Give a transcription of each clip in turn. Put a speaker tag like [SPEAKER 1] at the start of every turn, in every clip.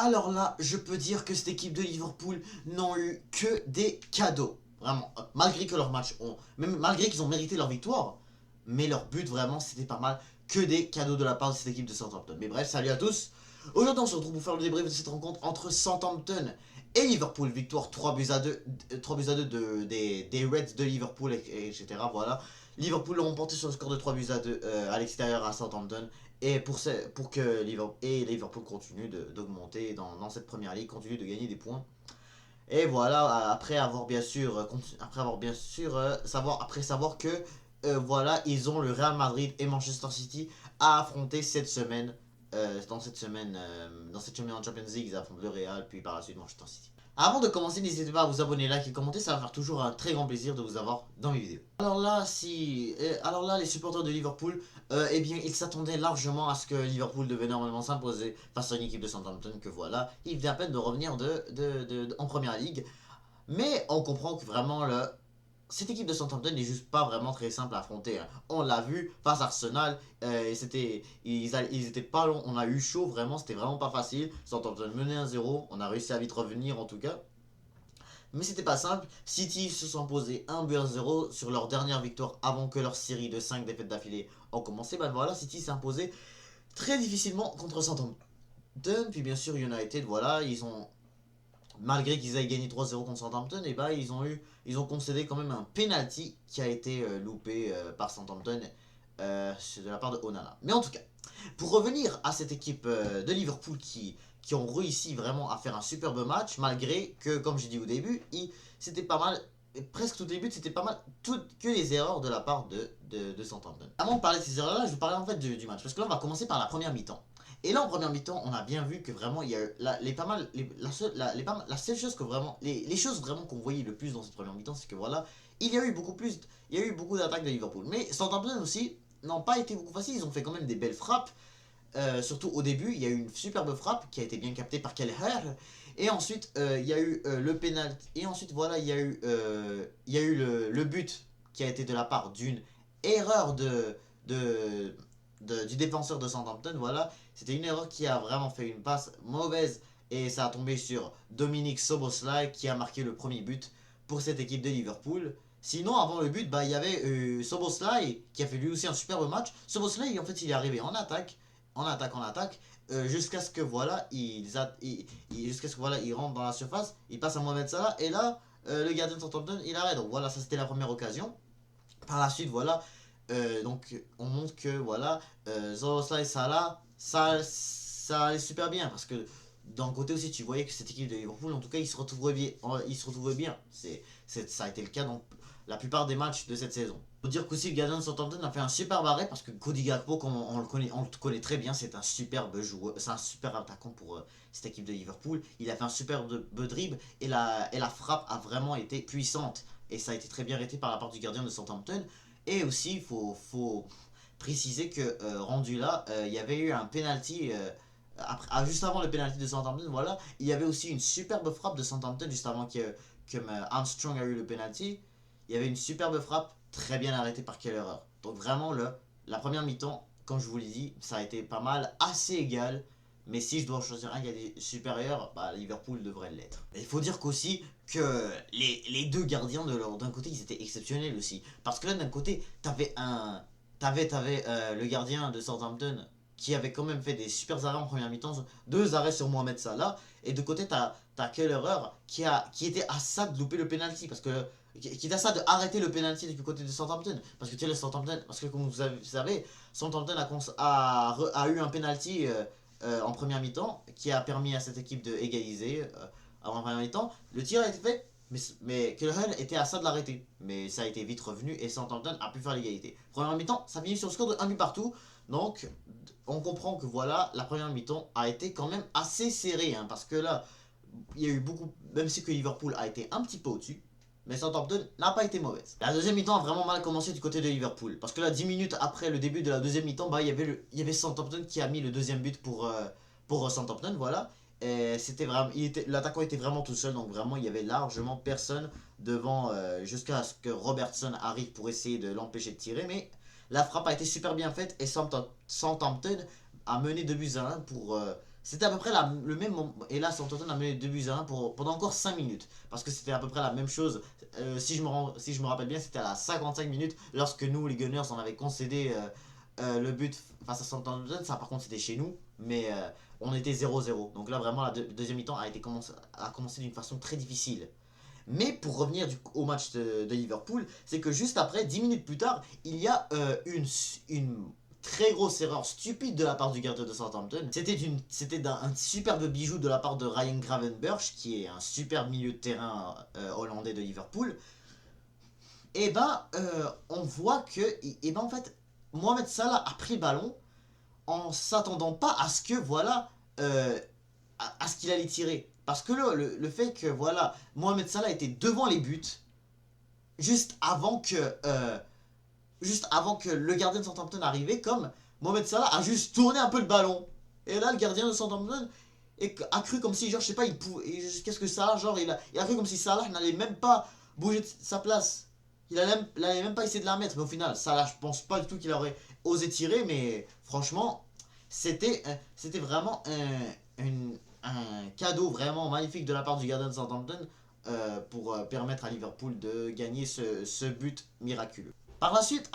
[SPEAKER 1] Alors là, je peux dire que cette équipe de Liverpool n'ont eu que des cadeaux. Vraiment, malgré que leur match ont... Même malgré qu'ils ont mérité leur victoire, mais leur but vraiment c'était pas mal. Que des cadeaux de la part de cette équipe de Southampton. Mais bref, salut à tous. Aujourd'hui on se retrouve pour faire le débrief de cette rencontre entre Southampton et Liverpool. Victoire 3 buts à 2, 3 buts à 2 des Reds de Liverpool, etc. Voilà. Liverpool l'ont remporté sur le score de 3 buts à 2 à l'extérieur à Southampton. Et pour que Liverpool continue d'augmenter dans cette première ligue, continue de gagner des points. Et voilà, après savoir que voilà, ils ont le Real Madrid et Manchester City à affronter cette semaine. Dans cette semaine en Champions League, ils affrontent le Real, puis par la suite Manchester City. Avant de commencer, n'hésitez pas à vous abonner, liker et commenter, ça va faire toujours un très grand plaisir de vous avoir dans mes vidéos. Alors là, les supporters de Liverpool, eh bien, ils s'attendaient largement à ce que Liverpool devait normalement s'imposer face à une équipe de Southampton que voilà, il venait à peine de revenir en première ligue. Mais on comprend que vraiment cette équipe de Southampton n'est juste pas vraiment très simple à affronter. Hein. On l'a vu face à Arsenal, ils étaient pas longs, on a eu chaud vraiment, c'était vraiment pas facile. Southampton menait 1-0, on a réussi à vite revenir en tout cas. Mais c'était pas simple. City se sont posés 1 but à 0 sur leur dernière victoire avant que leur série de 5 défaites d'affilée ait commencé. Ben voilà, City s'est imposé très difficilement contre Southampton. Puis bien sûr United, voilà, malgré qu'ils aient gagné 3-0 contre Southampton, et bah ils ont concédé quand même un penalty qui a été loupé par Southampton de la part de Onana. Mais en tout cas, pour revenir à cette équipe de Liverpool qui ont réussi vraiment à faire un superbe match, malgré que, comme j'ai dit au début, c'était pas mal, presque tous les buts, c'était pas mal que les erreurs de la part de Southampton. Avant de parler de ces erreurs-là, je vais parler en fait du match, parce que là on va commencer par la première mi-temps. Et là, en première mi-temps, on a bien vu que vraiment, il y a la seule chose que vraiment, les choses vraiment qu'on voyait le plus dans cette première mi-temps, c'est que voilà, il y a eu beaucoup d'attaques de Liverpool. Mais Southampton aussi n'ont pas été beaucoup faciles, ils ont fait quand même des belles frappes. Surtout au début, il y a eu une superbe frappe qui a été bien captée par Kelleher. Et ensuite, il y a eu le penalty. Et ensuite, voilà, il y a eu le but qui a été de la part d'une erreur du défenseur de Southampton. Voilà, c'était une erreur qui a vraiment fait une passe mauvaise. Et ça a tombé sur Dominic Szoboszlai qui a marqué le premier but pour cette équipe de Liverpool. Sinon, avant le but, il y avait Szoboszlai qui a fait lui aussi un superbe match. Szoboszlai, en fait, il est arrivé en attaque, jusqu'à ce que voilà, il rentre dans la surface, il passe à Mohamed Salah, et là, le gardien de Southampton, il arrête. Donc voilà, ça c'était la première occasion. Par la suite, voilà, donc on montre que voilà, Szoboszlai et Salah, ça allait super bien, parce que d'un côté aussi, tu voyais que cette équipe de Liverpool, en tout cas, ils se retrouvaient bien. Ça a été le cas dans la plupart des matchs de cette saison. Faut dire qu'aussi le gardien de Southampton a fait un superbe arrêt parce que Cody Gakpo, comme on le connaît très bien, c'est un superbe joueur, c'est un super attaquant pour cette équipe de Liverpool. Il a fait un superbe dribble et la frappe a vraiment été puissante et ça a été très bien arrêté par la part du gardien de Southampton. Et aussi, il faut préciser que rendu là, il y avait eu un penalty. Juste avant le penalty de Southampton, voilà, il y avait aussi une superbe frappe de Southampton juste avant que Armstrong a eu le penalty. Il y avait une superbe frappe très bien arrêtée par Kelleher. Donc vraiment, la première mi-temps, comme je vous l'ai dit, ça a été pas mal, assez égal. Mais si je dois choisir un qui est supérieur, Liverpool devrait l'être. Il faut dire qu'aussi que les deux gardiens d'un côté, ils étaient exceptionnels aussi. Parce que là, d'un côté, t'avais le gardien de Southampton qui avait quand même fait des super arrêts en première mi-temps, 2 arrêts sur Mohamed Salah, et de côté t'as Kelleher qui était à ça de louper le penalty, parce que qui est à ça de arrêter le penalty du côté de Southampton, parce que comme vous savez, Southampton a eu un penalty en première mi-temps qui a permis à cette équipe de égaliser en première mi-temps. Le tir a été fait, mais Kelleher était à ça de l'arrêter, mais ça a été vite revenu et Southampton a pu faire l'égalité. Première mi-temps, ça finit sur le score de 1 but partout. Donc, on comprend que voilà, la première mi-temps a été quand même assez serrée, hein, parce que là, il y a eu beaucoup, même si que Liverpool a été un petit peu au-dessus, mais Southampton n'a pas été mauvaise. La deuxième mi-temps a vraiment mal commencé du côté de Liverpool, parce que là, 10 minutes après le début de la deuxième mi-temps, il y avait Southampton qui a mis le deuxième but pour Southampton, voilà. Et l'attaquant était vraiment tout seul, donc vraiment, il y avait largement personne devant, jusqu'à ce que Robertson arrive pour essayer de l'empêcher de tirer, mais la frappe a été super bien faite et Southampton a mené 2 buts à 1 pour C'était à peu près le même moment. Et là, Southampton a mené 2 buts à 1 pendant encore 5 minutes. Parce que c'était à peu près la même chose. Si je me rappelle bien, c'était à la 55 minutes. Lorsque nous, les Gunners, on avait concédé le but face à Southampton. Ça, par contre, c'était chez nous. Mais on était 0-0. Donc là, vraiment, la deuxième mi-temps a commencé d'une façon très difficile. Mais pour revenir au match de Liverpool, c'est que juste après, 10 minutes plus tard, il y a une très grosse erreur stupide de la part du gardien de Southampton. C'était un superbe bijou de la part de Ryan Gravenberch, qui est un super milieu de terrain hollandais de Liverpool. Et ben, on voit que, et ben en fait, Mohamed Salah a pris le ballon en s'attendant pas à ce que, voilà, à ce qu'il allait tirer. Parce que le fait que, voilà, Mohamed Salah était devant les buts, juste avant que, juste avant que le gardien de Southampton arrivait, comme Mohamed Salah a juste tourné un peu le ballon. Et là, le gardien de Southampton a cru comme si, genre, je sais pas, il pouvait. Qu'est-ce que Salah, genre, il a cru comme si Salah n'allait même pas bouger de sa place. Il allait même pas essayer de la mettre. Mais au final, Salah, je pense pas du tout qu'il aurait osé tirer. Mais franchement, c'était vraiment un cadeau vraiment magnifique de la part du gardien de Southampton pour permettre à Liverpool de gagner ce but miraculeux. Par la suite,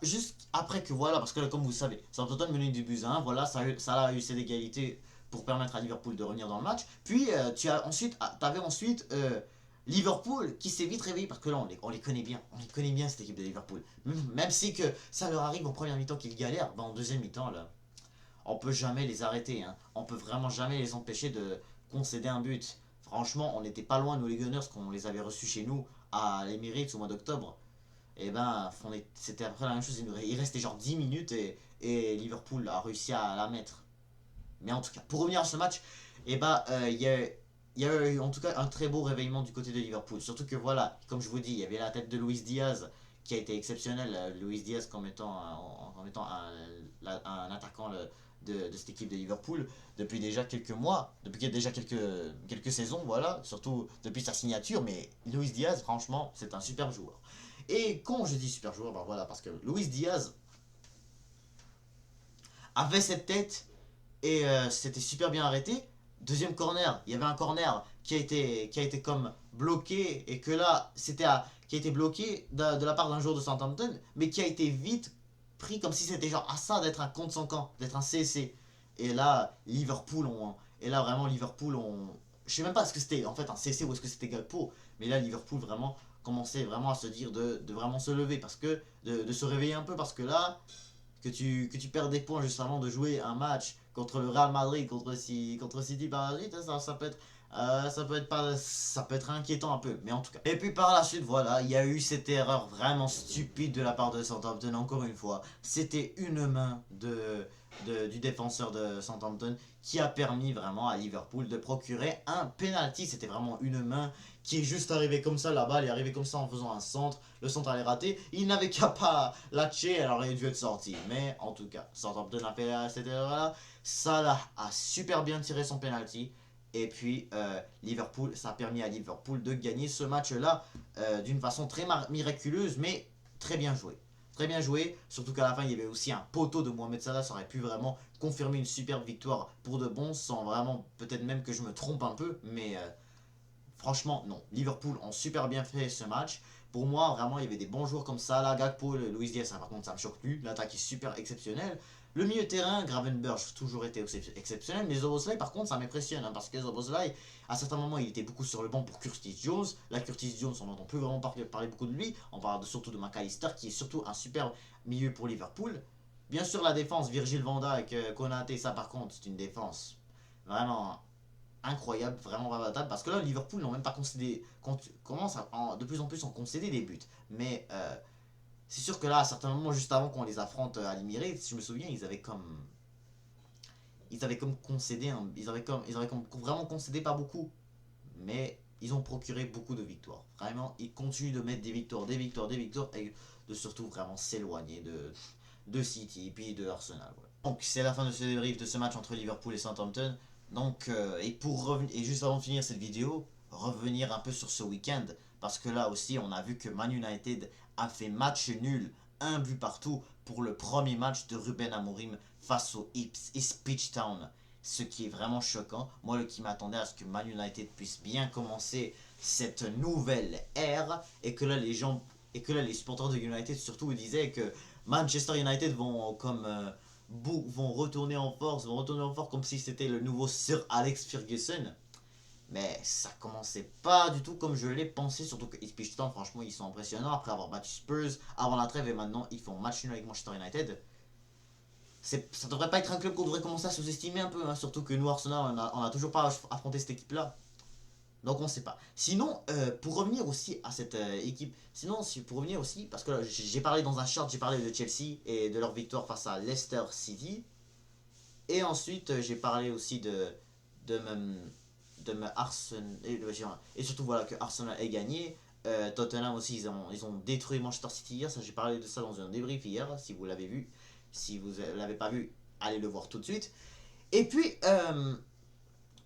[SPEAKER 1] juste après que voilà, parce que comme vous savez, Southampton menait du but à 1, voilà, ça a eu ses égalités pour permettre à Liverpool de revenir dans le match. Puis t'avais ensuite Liverpool qui s'est vite réveillé parce que là on les connaît bien, cette équipe de Liverpool. Même si que ça leur arrive en première mi-temps qu'ils galèrent, en deuxième mi-temps là, on peut jamais les arrêter, hein. On peut vraiment jamais les empêcher de concéder un but. Franchement, on n'était pas loin nous les Gunners quand on les avait reçus chez nous à l'Emirates au mois d'octobre. Et ben, c'était après la même chose. Il restait genre 10 minutes et Liverpool a réussi à la mettre. Mais en tout cas, pour revenir à ce match, et ben, il y a eu en tout cas un très beau réveillement du côté de Liverpool. Surtout que voilà, comme je vous dis, il y avait la tête de Luis Diaz qui a été exceptionnel. Luis Diaz comme étant, en étant un attaquant de cette équipe de Liverpool depuis déjà quelques mois, depuis déjà quelques saisons, voilà, surtout depuis sa signature. Mais Luis Diaz, franchement, c'est un super joueur. Et quand je dis super joueur, ben voilà, parce que Luis Diaz avait cette tête et c'était super bien arrêté. Deuxième corner, il y avait un corner qui a été comme bloqué et que là, qui a été bloqué de la part d'un joueur de Southampton, mais qui a été vite pris comme si c'était genre à ça d'être un contre son camp, d'être un CC. Et là, Liverpool je sais même pas ce que c'était en fait un CC ou est-ce que c'était Gakpo, mais là Liverpool vraiment commençait vraiment à se dire de vraiment se lever parce que de se réveiller un peu parce que là que tu perds des points juste avant de jouer un match contre le Real Madrid, contre City par la suite, ça peut être ça peut être inquiétant un peu, mais en tout cas. Et puis par la suite, voilà, il y a eu cette erreur vraiment stupide de la part de Southampton, encore une fois. C'était une main du défenseur de Southampton qui a permis vraiment à Liverpool de procurer un penalty. C'était vraiment une main qui est juste arrivée comme ça, la balle est arrivée comme ça en faisant un centre. Le centre allait rater. Il n'avait qu'à pas lâcher, elle aurait dû être sortie. Mais en tout cas, Southampton a fait cette erreur-là. Salah a super bien tiré son penalty. Et puis Liverpool, ça a permis à Liverpool de gagner ce match-là d'une façon très miraculeuse, mais très bien joué. Très bien joué, surtout qu'à la fin il y avait aussi un poteau de Mohamed Salah, ça aurait pu vraiment confirmer une superbe victoire pour de bon, sans vraiment, peut-être même que je me trompe un peu, mais franchement non. Liverpool ont super bien fait ce match. Pour moi, vraiment, il y avait des bons joueurs comme Salah, Gakpo, Luis Diaz, par contre ça me choque plus, l'attaque est super exceptionnelle. Le milieu de terrain, Gravenberch, toujours été exceptionnel, mais Szoboszlai, par contre, ça m'impressionne, hein, parce que Szoboszlai, à certains moments, il était beaucoup sur le banc pour Curtis Jones. Là, Curtis Jones, on n'entend plus vraiment parler beaucoup de lui. On parle surtout de McAllister, qui est surtout un super milieu pour Liverpool. Bien sûr, la défense, Virgil van Dijk, Konaté, ça par contre, c'est une défense vraiment incroyable, vraiment rebattable, parce que là, Liverpool n'ont même pas concédé, commence de plus en plus en concéder des buts. Mais c'est sûr que là, à certains moments, juste avant qu'on les affronte à l'Emirates, si je me souviens, ils avaient comme concédé, ils avaient comme vraiment concédé pas beaucoup, mais ils ont procuré beaucoup de victoires. Vraiment, ils continuent de mettre des victoires, et de surtout vraiment s'éloigner de City et puis de Arsenal. Ouais. Donc c'est la fin de ce débrief de ce match entre Liverpool et Southampton. Donc, et juste avant de finir cette vidéo, revenir un peu sur ce week-end, parce que là aussi, on a vu que Man United a fait match nul, un but partout pour le premier match de Ruben Amorim face au Ipswich Town. ce qui est vraiment choquant. Moi, qui m'attendais à ce que Man United puisse bien commencer cette nouvelle ère et que là, les supporters de United surtout disaient que Manchester United vont comme vont retourner en force comme si c'était le nouveau Sir Alex Ferguson. Mais ça commençait pas du tout comme je l'ai pensé, surtout que Ipswich Town, franchement, ils sont impressionnants après avoir battu Spurs avant la trêve et maintenant ils font match nul avec Manchester United. Ça devrait pas être un club qu'on devrait commencer à sous-estimer un peu, hein, surtout que nous, Arsenal, on a toujours pas affronté cette équipe-là. Donc on sait pas. Sinon, pour revenir aussi à cette équipe, pour revenir aussi, parce que j'ai parlé dans un short, j'ai parlé de Chelsea et de leur victoire face à Leicester City. Et ensuite, j'ai parlé aussi de, de Arsenal. Et surtout, voilà, que Arsenal ait gagné. Tottenham aussi, ils ont détruit Manchester City hier. Ça, j'ai parlé de ça dans un débrief hier, si vous l'avez vu. Si vous ne l'avez pas vu, allez le voir tout de suite. Et puis,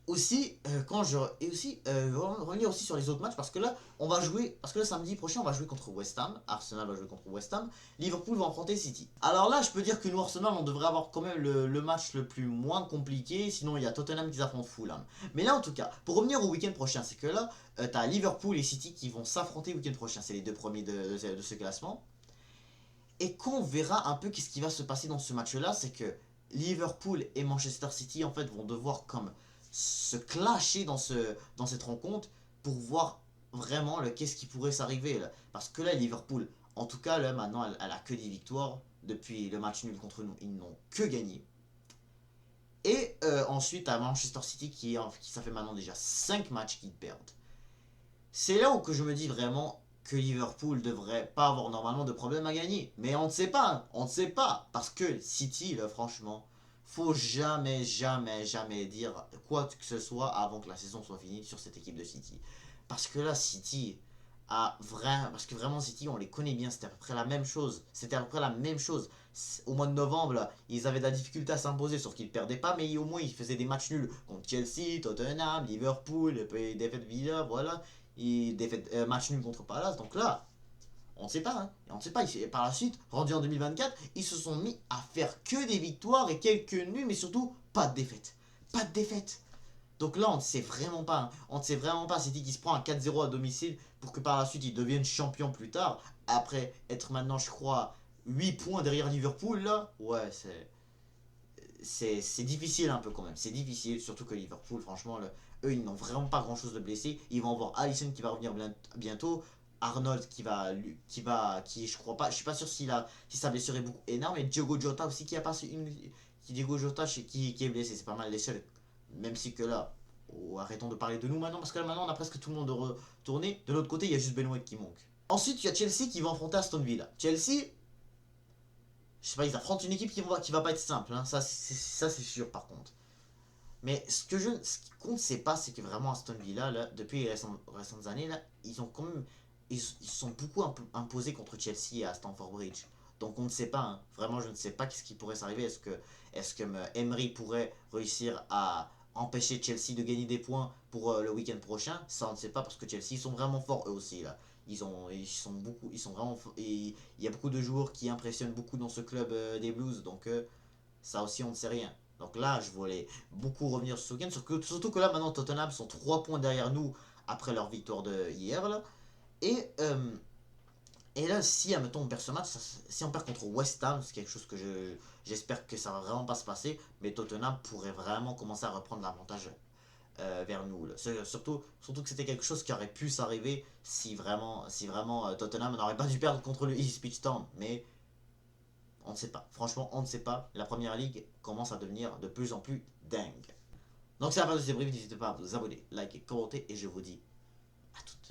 [SPEAKER 1] aussi, revenir aussi sur les autres matchs parce que là, on va jouer, parce que le samedi prochain, on va jouer contre West Ham. Arsenal va jouer contre West Ham. Liverpool va affronter City. Alors là, je peux dire que nous, Arsenal, on devrait avoir quand même le match le plus moins compliqué. Sinon, il y a Tottenham qui affronte Fulham. Mais là, en tout cas, pour revenir au week-end prochain, c'est que là, t'as Liverpool et City qui vont s'affronter le week-end prochain. C'est les deux premiers de ce classement. Et qu'on verra un peu qu'est-ce qui va se passer dans ce match-là, c'est que Liverpool et Manchester City, en fait, vont devoir comme se clasher dans cette rencontre pour voir vraiment qu'est-ce qui pourrait s'arriver. Parce que là, Liverpool, en tout cas, là, maintenant, elle a que des victoires. Depuis le match nul contre nous, ils n'ont que gagné. Et ensuite, à Manchester City, ça fait maintenant déjà 5 matchs qu'ils perdent. C'est là où que je me dis vraiment que Liverpool devrait pas avoir normalement de problème à gagner. Mais on ne sait pas, hein. On ne sait pas. Parce que City, là, franchement, faut jamais, jamais, jamais dire quoi que ce soit avant que la saison soit finie sur cette équipe de City. Parce que là, City parce que vraiment City, on les connaît bien, c'était à peu près la même chose. C'était à peu près la même chose. Au mois de novembre, là, ils avaient de la difficulté à s'imposer, sauf qu'ils ne perdaient pas, mais au moins ils faisaient des matchs nuls contre Chelsea, Tottenham, Liverpool, et puis défaite Villa, voilà. Match nul contre Palace. Donc là, on ne sait pas. Hein. On ne sait pas. Et par la suite, rendu en 2024, ils se sont mis à faire que des victoires et quelques nuls, mais surtout pas de défaite. Pas de défaite. Donc là, on ne sait vraiment pas. Hein. On ne sait vraiment pas. City qui se prend un 4-0 à domicile pour que par la suite, ils deviennent champions plus tard. Après être maintenant, je crois, 8 points derrière Liverpool, là. Ouais, c'est difficile un peu quand même. C'est difficile, surtout que Liverpool, franchement, eux, ils n'ont vraiment pas grand chose de blessé. Ils vont avoir Alisson qui va revenir bientôt. Arnold je crois pas, je suis pas sûr si sa blessure est beaucoup énorme. Et Diogo Jota aussi qui a passé Diogo Jota qui est blessé. C'est pas mal les seuls. Même si que là, arrêtons de parler de nous maintenant parce que là maintenant on a presque tout le monde de retourné. De l'autre côté, il y a juste Benoît qui manque. Ensuite, il y a Chelsea qui va affronter Aston Villa. Chelsea, je sais pas, ils affrontent une équipe qui va pas être simple. Hein. Ça, c'est sûr par contre. Mais ce qui compte, c'est pas, c'est que vraiment Aston Villa, là, depuis les récentes années, là, ils ont quand même. Ils sont beaucoup imposés contre Chelsea et à Stamford Bridge. Donc on ne sait pas, hein. Vraiment, je ne sais pas qu'est-ce qui pourrait s'arriver. Est-ce que Emery pourrait réussir à empêcher Chelsea de gagner des points pour le week-end prochain? Ça, on ne sait pas parce que Chelsea, ils sont vraiment forts eux aussi, là. Ils sont vraiment forts. Et il y a beaucoup de joueurs qui impressionnent beaucoup dans ce club des Blues. Donc ça aussi, on ne sait rien. Donc là, je voulais beaucoup revenir sur ce week-end. Surtout que là, maintenant, Tottenham sont 3 points derrière nous après leur victoire de hier. Là. Et, euh, et là, si, admettons, on perd ce match, si on perd contre West Ham, c'est quelque chose que j'espère que ça va vraiment pas se passer. Mais Tottenham pourrait vraiment commencer à reprendre l'avantage vers nous. Là. Surtout que c'était quelque chose qui aurait pu s'arriver si vraiment Tottenham n'aurait pas dû perdre contre le Ipswich Town. Mais on ne sait pas. Franchement, on ne sait pas. La première ligue commence à devenir de plus en plus dingue. Donc c'est la fin de ce débrief. N'hésitez pas à vous abonner, liker, commenter et je vous dis à toutes.